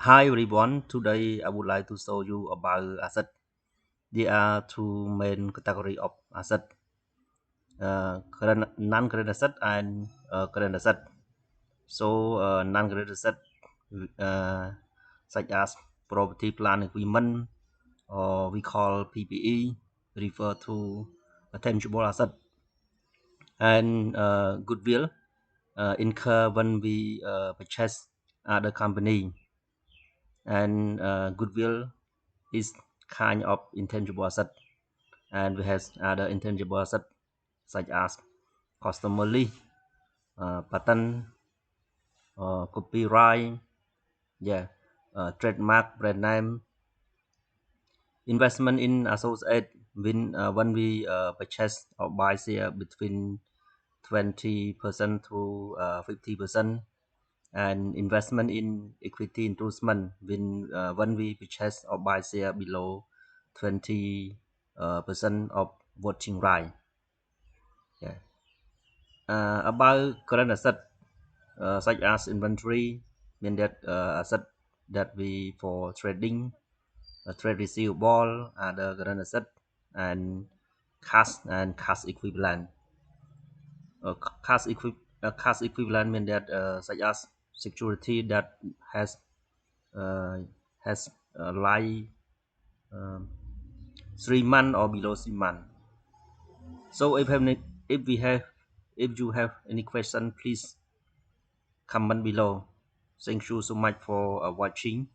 Hi everyone, today I would like to show you about asset. There are two main category of asset, non-current asset and current asset. So non-current asset uh, such as property, plant, equipment, or we call PPE, refer to a tangible asset, and goodwill incur when we purchase other company, and goodwill is kind of intangible asset, and we have other intangible assets such as customerly, patent, copyright, yeah, trademark, brand name, investment in associate when we purchase or buy share between 20% to 50%, and investment in equity investment when we purchase or buy share below 20 percent of voting right. Yeah. About current asset such as inventory, mean that asset that we for trading, trade receivable, other current asset, and cash equivalent. Cash equivalent mean that such as security that has uh, lie um, 3 months or below 3 months. So if we have if you have any question, please comment below. Thank you so much for watching.